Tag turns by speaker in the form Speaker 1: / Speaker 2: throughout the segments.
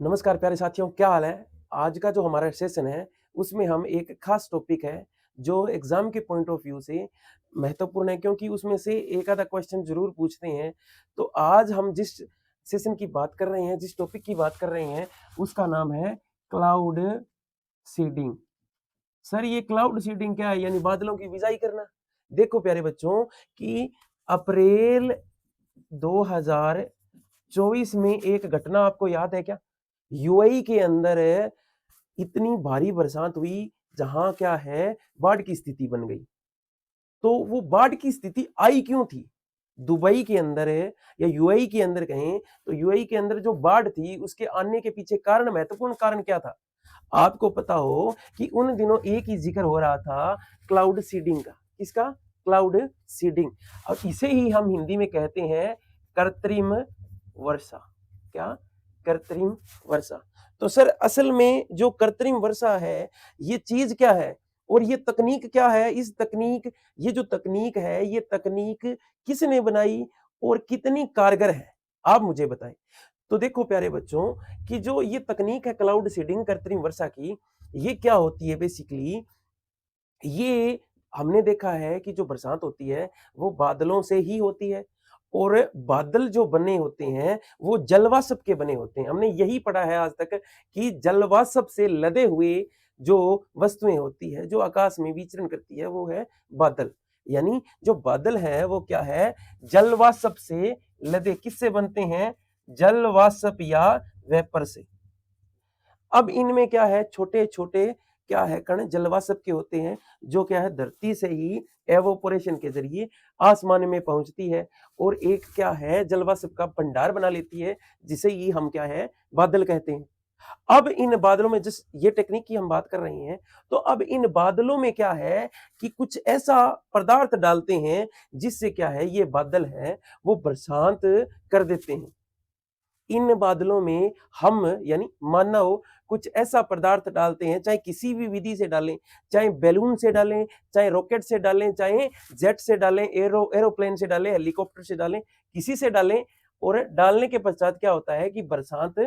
Speaker 1: नमस्कार प्यारे साथियों, क्या हाल है। आज का जो हमारा सेशन है उसमें हम एक खास टॉपिक है जो एग्जाम के पॉइंट ऑफ व्यू से महत्वपूर्ण है, क्योंकि उसमें से एक आधा क्वेश्चन जरूर पूछते हैं। तो आज हम जिस सेशन की बात कर रहे हैं, जिस टॉपिक की बात कर रहे हैं, उसका नाम है क्लाउड सीडिंग। सर, ये क्लाउड सीडिंग क्या है? यानी बादलों की बिजाई करना। देखो प्यारे बच्चों कि अप्रैल 2024 में एक घटना आपको याद है क्या? यूएई के अंदर इतनी भारी बरसात हुई जहां क्या है, बाढ़ की स्थिति बन गई। तो वो बाढ़ की स्थिति आई क्यों थी? दुबई के अंदर है या यूएई के अंदर कहें तो यूएई के अंदर जो बाढ़ थी उसके आने के पीछे कारण, महत्वपूर्ण कारण क्या था? आपको पता हो कि उन दिनों एक ही जिक्र हो रहा था क्लाउड सीडिंग का। किसका? Cloud seeding. और इसे ही हम हिंदी में कहते हैं कृत्रिम वर्षा। क्या? कृत्रिम वर्षा। तो सर, असल में जो कृत्रिम वर्षा है ये चीज क्या है और ये तकनीक क्या है? इस तकनीक ये जो तकनीक है, ये तकनीक किसने बनाई और कितनी कारगर है, आप मुझे बताएं। तो देखो प्यारे बच्चों कि जो ये तकनीक है क्लाउड सीडिंग, कृत्रिम वर्षा की, ये क्या होती है बेसिकली? ये हमने देखा है कि जो बरसात होती है वो बादलों से ही होती है, और बादल जो बने होते हैं वो जलवाष्प के बने होते हैं। हमने यही पढ़ा है आज तक कि जलवाष्प से लदे हुए जो वस्तुएं होती है, जो आकाश में विचरण करती है, वो है बादल। यानी जो बादल है वो क्या है? जलवाष्प से लदे। किससे बनते हैं? जलवाष्प या वेपर से। अब इनमें क्या है? छोटे छोटे क्या है? कण जलवाष्प के होते हैं, जो क्या है, धरती से ही एवोपोरेशन के जरिए आसमान में पहुंचती है और एक क्या है, जलवाष्प का भंडार बना लेती है, जिसे ही हम क्या है, बादल कहते हैं। अब इन बादलों में जिस ये टेक्निक की हम बात कर रहे हैं, तो अब इन बादलों में क्या है कि कुछ ऐसा पदार्थ डालते हैं जिससे क्या है, ये बादल है वो बरसात कर देते हैं। इन बादलों में हम यानी मानव कुछ ऐसा पदार्थ डालते हैं, चाहे किसी भी विधि से डालें, चाहे बैलून से डालें, चाहे रॉकेट से डालें, चाहे जेट से डालें, एरोप्लेन से डालें, हेलीकॉप्टर से डालें, किसी से डालें, और डालने के पश्चात क्या होता है कि बरसात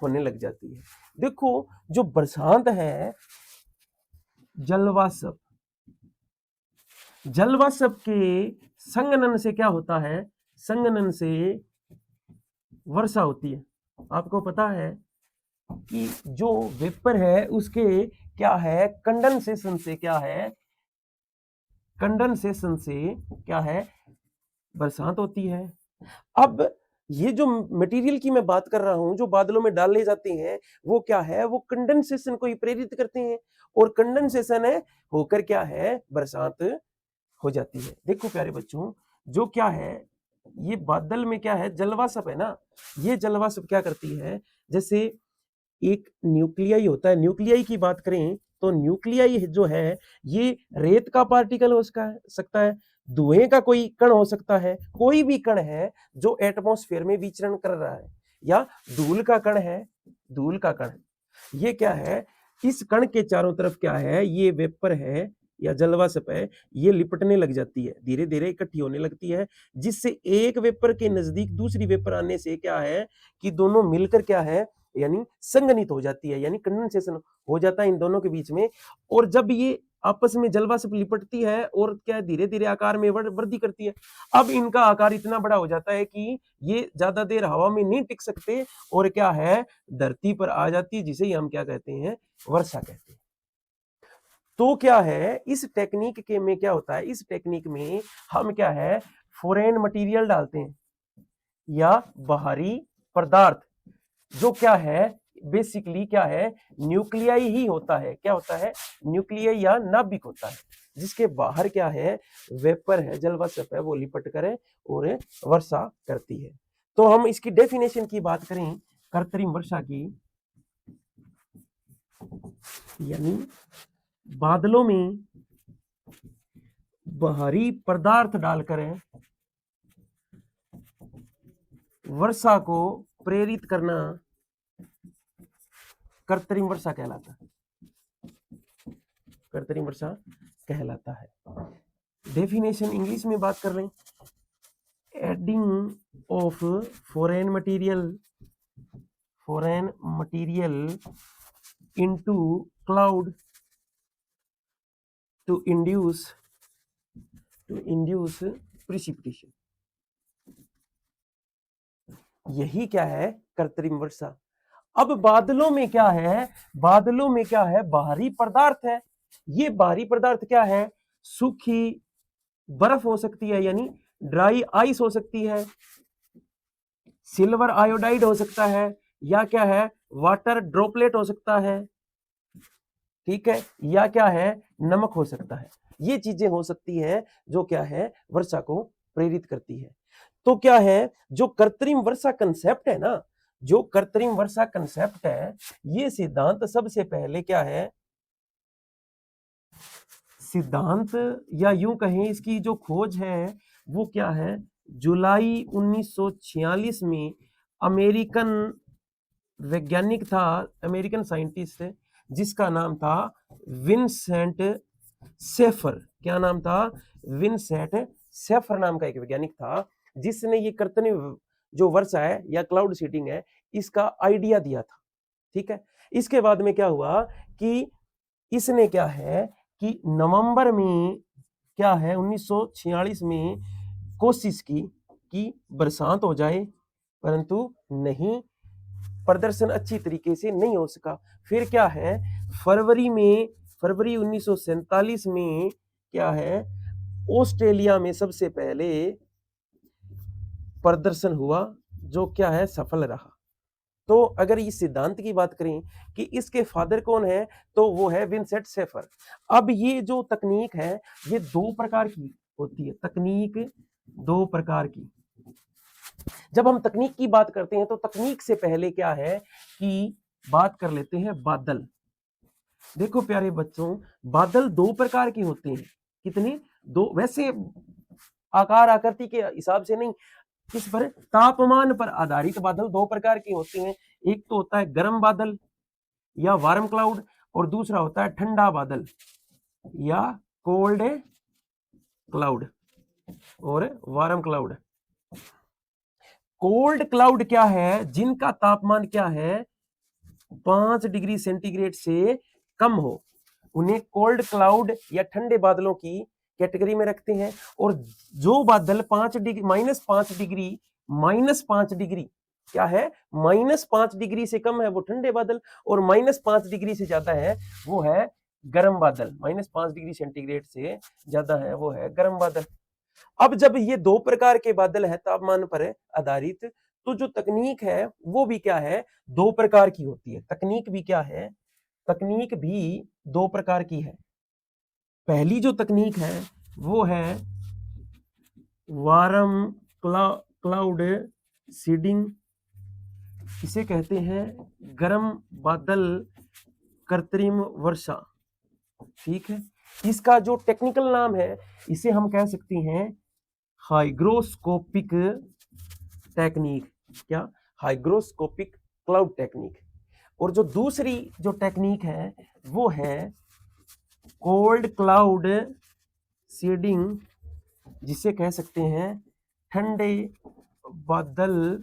Speaker 1: होने लग जाती है। देखो, जो बरसात है, जलवाष्प, जलवाष्प के संघनन से क्या होता है? संघनन से वर्षा होती है। आपको पता है कि जो वेपर है उसके क्या है, कंडेंसेशन से क्या है, कंडेंसेशन से क्या है, बरसात होती है। अब ये जो मटेरियल की मैं बात कर रहा हूं, जो बादलों में डाले जाते हैं, वो क्या है, वो कंडेंसेशन को ही प्रेरित करते हैं, और कंडेंसेशन है होकर क्या है, बरसात हो जाती है। देखो प्यारे बच्चों, जो क्या है, ये बादल में क्या है, जलवाष्प है ना। ये जलवाष्प क्या करती है, जैसे एक न्यूक्लियाई होता है, न्यूक्लियाई की बात करें तो न्यूक्लियाई जो है ये रेत का पार्टिकल हो सकता है, धुएं का कोई कण हो सकता है, कोई भी कण है जो एटमॉस्फेयर में विचरण कर रहा है, या धूल का कण है, धूल का कण। ये क्या है, इस कण के चारों तरफ क्या है, ये वेपर है या जलवाष्प है, ये लिपटने लग जाती है, धीरे धीरे इकट्ठी होने लगती है, जिससे एक वेपर के नजदीक दूसरी वेपर आने से क्या है कि दोनों मिलकर क्या है, यानी संघनित हो जाती है, यानी कंडेंसेशन हो जाता है इन दोनों के बीच में। और जब ये आपस में जलवाष्प लिपटती है और क्या धीरे धीरे आकार में वृद्धि करती है, अब इनका आकार इतना बड़ा हो जाता है कि ये ज्यादा देर हवा में नहीं टिक सकते, और क्या है, धरती पर आ जाती है, जिसे हम क्या कहते हैं, वर्षा कहते हैं। तो क्या है, इस टेक्निक के में क्या होता है, इस टेक्निक में हम क्या है, फॉरेन मटेरियल डालते हैं या बाहरी पदार्थ, जो क्या है, बेसिकली क्या है, न्यूक्लियाई ही होता है। क्या होता है? न्यूक्लियाई या नाभिक होता है, जिसके बाहर क्या है, वेपर है, जलवाष्प है, वो लिपट कर और वर्षा करती है। तो हम इसकी डेफिनेशन की बात करें कृत्रिम वर्षा की, यानी बादलों में बाहरी पदार्थ डालकर वर्षा को प्रेरित करना कृत्रिम वर्षा कहलाता है, कृत्रिम वर्षा कहलाता है। डेफिनेशन इंग्लिश में बात कर लें, adding of foreign material foreign material into cloud to induce precipitation। यही क्या है, कृत्रिम वर्षा। अब बादलों में क्या है, बादलों में क्या है, बाहरी पदार्थ है। ये बाहरी पदार्थ क्या है, सूखी बर्फ हो सकती है, यानी ड्राई आइस हो सकती है, सिल्वर आयोडाइड हो सकता है, या क्या है, वाटर ड्रॉपलेट हो सकता है, ठीक है, या क्या है, नमक हो सकता है। ये चीजें हो सकती है जो क्या है, वर्षा को प्रेरित करती है। तो क्या है, जो कृत्रिम वर्षा कंसेप्ट है ना, जो कृत्रिम वर्षा कंसेप्ट है, ये सिद्धांत सबसे पहले क्या है, सिद्धांत या यूं कहें इसकी जो खोज है वो क्या है, जुलाई 1946 में अमेरिकन वैज्ञानिक था, अमेरिकन साइंटिस्ट, जिसका नाम था विंसेंट सेफर। क्या नाम था, विंसेंट सेफर नाम का एक वैज्ञानिक था, जिसने ये कृत्रिम जो वर्षा है या क्लाउड सीडिंग है, इसका आइडिया दिया था। ठीक है, इसके बाद में क्या हुआ कि इसने क्या है कि नवंबर में क्या है 1946 में कोशिश की कि बरसात हो जाए, परंतु नहीं, प्रदर्शन अच्छी तरीके से नहीं हो सका। फिर क्या है, फरवरी 1947 में क्या है, ऑस्ट्रेलिया में सबसे पहले प्रदर्शन हुआ, जो क्या है, सफल रहा। तो अगर इस सिद्धांत की बात करें कि इसके फादर कौन है, तो वो है विंसेंट सेफर। अब ये जो तकनीक है, ये दो प्रकार की होती है, तकनीक दो प्रकार की। जब हम तकनीक की बात करते हैं तो तकनीक से पहले क्या है कि बात कर लेते हैं बादल। देखो प्यारे बच्चों, बादल दो प्रकार के होते हैं। कितने, दो, वैसे आकार आकृति के हिसाब से नहीं, किस पर, तापमान पर आधारित बादल दो प्रकार के होते हैं। एक तो होता है गर्म बादल या वार्म क्लाउड, और दूसरा होता है ठंडा बादल या कोल्ड क्लाउड और वार्म क्लाउड। कोल्ड क्लाउड क्या है, जिनका तापमान क्या है 5 डिग्री सेंटीग्रेड से कम हो, उन्हें कोल्ड क्लाउड या ठंडे बादलों की कैटेगरी में रखते हैं। और जो बादल 5 डिग्री -5 डिग्री क्या है, -5 डिग्री से कम है वो ठंडे बादल, और -5 डिग्री से ज्यादा है वो है गर्म बादल। -5 डिग्री सेंटीग्रेड से ज्यादा है वो है गर्म बादल। अब जब ये दो प्रकार के बादल है तापमान पर आधारित, तो जो तकनीक है वो भी क्या है, दो प्रकार की होती है। तकनीक भी क्या है, तकनीक भी दो प्रकार की है। पहली जो तकनीक है वो है वार्म क्लाउड सीडिंग, इसे कहते हैं गर्म बादल कृत्रिम वर्षा। ठीक है, इसका जो टेक्निकल नाम है, इसे हम कह सकते हैं हाइग्रोस्कोपिक टेक्निक। क्या, हाइग्रोस्कोपिक क्लाउड टेक्निक। और जो दूसरी जो टेक्निक है वो है कोल्ड क्लाउड सीडिंग, जिसे कह सकते हैं ठंडे बादल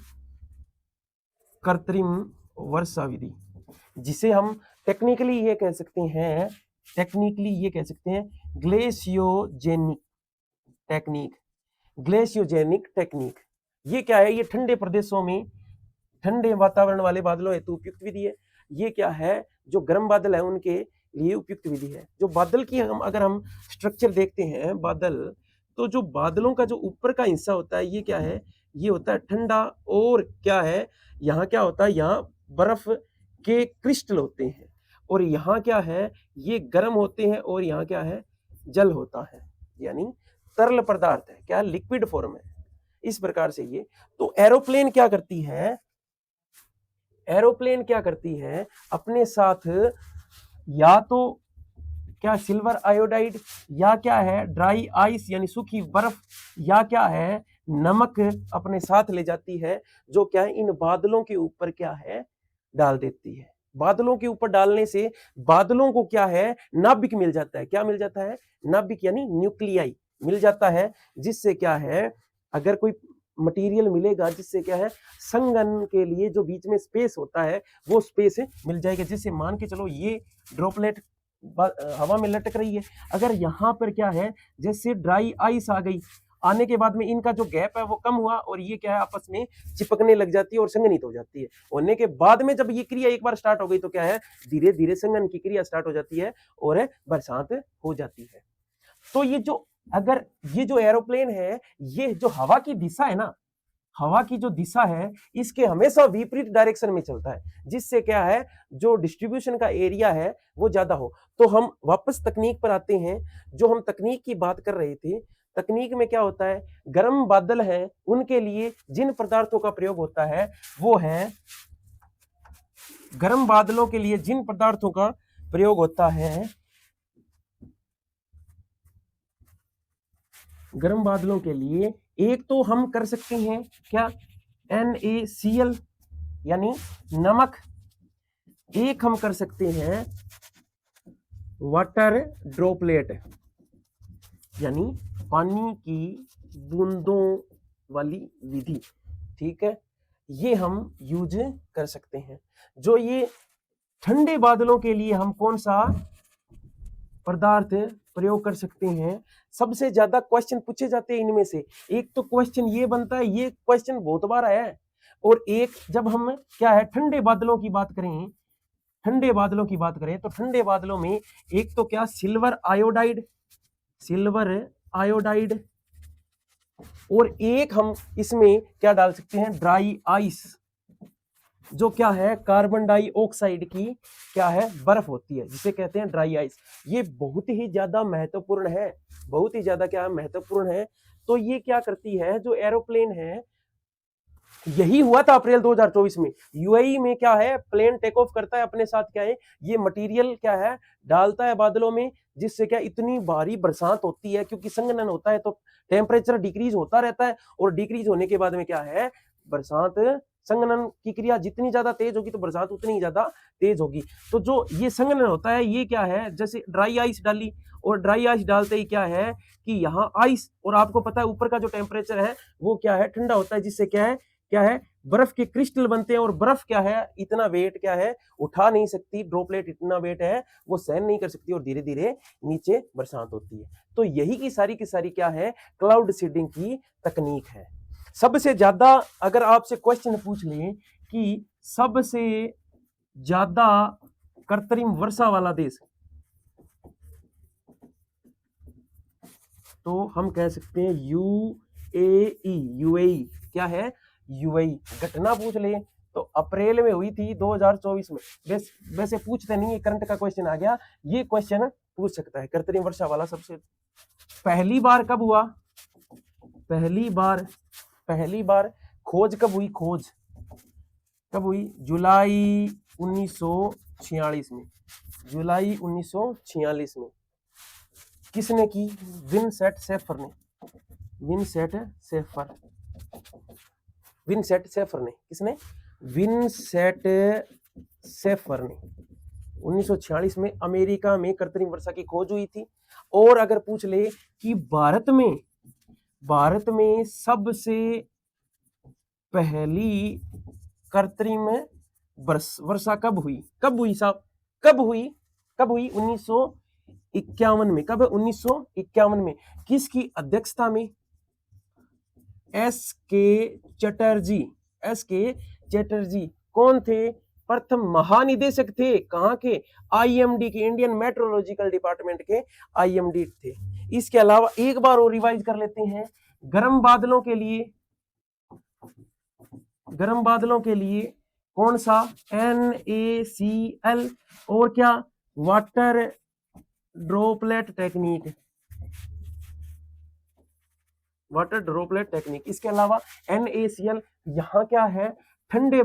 Speaker 1: कृत्रिम वर्षा विधि, जिसे हम टेक्निकली ये कह सकते हैं, ग्लेशियोजेनिक टेक्निक। ग्लेशियोजेनिक टेक्निक ये क्या है, ये ठंडे प्रदेशों में ठंडे वातावरण वाले बादलों हेतु उपयुक्त विधि है। ये क्या है, जो गर्म बादल है उनके लिए उपयुक्त विधि है। जो बादल की अगर हम स्ट्रक्चर देखते हैं बादल, तो जो बादलों का जो ऊपर का हिस्सा होता है ये क्या है, ये होता है ठंडा, और क्या है, यहाँ क्या होता है, यहाँ बर्फ के क्रिस्टल होते हैं, और यहाँ क्या है, ये गर्म होते हैं, और यहाँ क्या है, जल होता है, यानी तरल पदार्थ है, क्या, लिक्विड फॉर्म है। इस प्रकार से ये, तो एरोप्लेन क्या करती है, एरोप्लेन क्या करती है, अपने साथ या तो क्या सिल्वर आयोडाइड, या क्या है ड्राई आइस यानी सूखी बर्फ, या क्या है नमक अपने साथ ले जाती है, जो क्या है इन बादलों के ऊपर क्या है डाल देती है। बादलों के ऊपर डालने से बादलों को क्या है, नाभिक मिल जाता है। क्या मिल जाता है, नाभिक यानी न्यूक्लियाई मिल जाता है, जिससे क्या है, अगर कोई मटेरियल मिलेगा जिससे क्या है, संघनन के लिए जो बीच में स्पेस होता है वो स्पेस मिल जाएगा, जिससे मान के चलो ये ड्रॉपलेट हवा में लटक रही है, अगर यहाँ पर क्या है, जैसे ड्राई आइस आ गई, आने के बाद में इनका जो गैप है वो कम हुआ और ये क्या है, आपस में चिपकने लग जाती है और संघनित हो जाती है। होने के बाद में जब ये क्रिया एक बार स्टार्ट हो गई तो क्या है, धीरे धीरे संघनन की क्रिया स्टार्ट हो जाती है और बरसात हो जाती है। तो ये जो अगर ये जो एरोप्लेन है, ये जो हवा की दिशा है ना, हवा की जो दिशा है इसके हमेशा विपरीत डायरेक्शन में चलता है, जिससे क्या है, जो डिस्ट्रीब्यूशन का एरिया है वो ज्यादा हो। तो हम वापस तकनीक पर आते हैं, जो हम तकनीक की बात कर रहे थे, तकनीक में क्या होता है, गर्म बादल हैं उनके लिए जिन पदार्थों का प्रयोग होता है वो है, गर्म बादलों के लिए जिन पदार्थों का प्रयोग होता है, गर्म बादलों के लिए एक तो हम कर सकते हैं क्या, NaCl यानी नमक, एक हम कर सकते हैं वाटर ड्रॉपलेट यानी पानी की बूंदों वाली विधि, ठीक है, ये हम यूज कर सकते हैं। जो ये ठंडे बादलों के लिए हम कौन सा पदार्थ प्रयोग कर सकते हैं, सबसे ज्यादा क्वेश्चन पूछे जाते हैं इनमें से। एक तो क्वेश्चन ये बनता है, ये क्वेश्चन बहुत बार आया है, और एक जब हम क्या है ठंडे बादलों की बात करें, ठंडे बादलों की बात करें तो ठंडे बादलों में एक तो क्या, सिल्वर आयोडाइड, सिल्वर आयोडाइड, और एक हम इसमें क्या डाल सकते हैं, ड्राई आइस, जो क्या है कार्बन डाइऑक्साइड की क्या है बर्फ होती है, जिसे कहते हैं ड्राई आइस। ये बहुत ही ज्यादा महत्वपूर्ण है, बहुत ही ज्यादा क्या महत्वपूर्ण है। तो ये क्या करती है, जो एरोप्लेन है, यही हुआ था अप्रैल 2024 में यूएई में, क्या है प्लेन टेक ऑफ करता है, अपने साथ क्या है ये मटेरियल क्या है डालता है बादलों में, जिससे क्या इतनी भारी बरसात होती है, क्योंकि संघनन होता है तो टेम्परेचर डिक्रीज होता रहता है, और डिक्रीज होने के बाद में क्या है बरसात, संघनन की क्रिया जितनी ज्यादा तेज होगी तो बरसात उतनी ही ज्यादा तेज होगी। तो जो ये संघनन होता है ये क्या है, जैसे ड्राई आइस डाली, और ड्राई आइस डालते ही क्या है कि यहाँ आइस, और आपको पता है ऊपर का जो टेम्परेचर है वो क्या है ठंडा होता है, जिससे क्या है बर्फ के क्रिस्टल बनते हैं, और बर्फ क्या है इतना वेट क्या है उठा नहीं सकती, ड्रॉपलेट इतना वेट है वो सहन नहीं कर सकती, और धीरे धीरे नीचे बरसात होती है। तो यही की सारी क्या है क्लाउड सीडिंग की तकनीक है। सबसे ज्यादा अगर आपसे क्वेश्चन पूछ लें कि सबसे ज्यादा कृत्रिम वर्षा वाला देश, तो हम कह सकते हैं यूएई, क्या है यूएई। घटना पूछ ले तो अप्रैल में हुई थी 2024 में, वैसे पूछते नहीं है, करंट का क्वेश्चन आ गया, ये क्वेश्चन पूछ सकता है कृत्रिम वर्षा वाला। सबसे पहली बार कब हुआ, पहली बार खोज कब हुई, खोज कब हुई, जुलाई 1946 में, जुलाई 1946 में। किसने की, विंसेंट सेफर ने, विंसेंट सेफर ने, किसने, विंसेंट सेफर ने 1946 में अमेरिका में कृत्रिम वर्षा की खोज हुई थी। और अगर पूछ ले कि भारत में सबसे पहली कृत्रिम वर्षा कब हुई साहब, कब हुई 1951 में, कब 1951 में, किसकी अध्यक्षता में, एस के चटर्जी कौन थे, प्रथम महानिदेशक थे, कहां के, आईएमडी के, इंडियन मेट्रोलॉजिकल डिपार्टमेंट के आईएमडी थे। इसके अलावा एक बार और रिवाइज कर लेते हैं, गर्म बादलों के लिए कौन सा, NaCl, और क्या वाटर ड्रॉपलेट टेक्निक। इसके अलावा NaCl, यहां क्या है ठंडे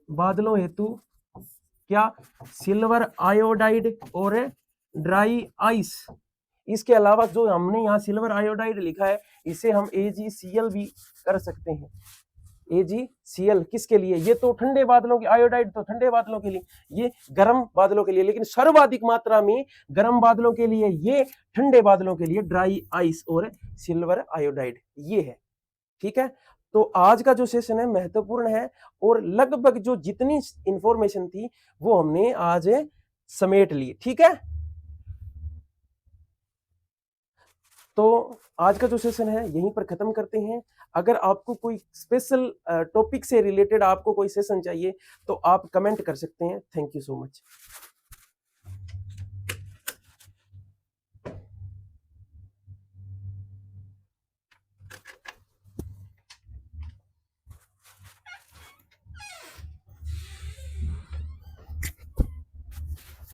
Speaker 1: बादलों हेतु क्या, सिल्वर आयोडाइड और ड्राई आइस। इसके अलावा जो हमने यहाँ सिल्वर आयोडाइड लिखा है, इसे हम AgCl भी कर सकते हैं। AgCl किसके लिए, ये तो ठंडे बादलों की, आयोडाइड तो ठंडे बादलों के लिए, ये गर्म बादलों के लिए, लेकिन सर्वाधिक मात्रा में गर्म बादलों के लिए, ये ठंडे बादलों के लिए ड्राई आइस और सिल्वर आयोडाइड, ये है। ठीक है, तो आज का जो सेशन है महत्वपूर्ण है और लगभग जो जितनी इंफॉर्मेशन थी वो हमने आज समेट ली, ठीक है। तो आज का जो सेशन है यहीं पर खत्म करते हैं। अगर आपको कोई स्पेशल टॉपिक से रिलेटेड आपको कोई सेशन चाहिए तो आप कमेंट कर सकते हैं। Thank you so much.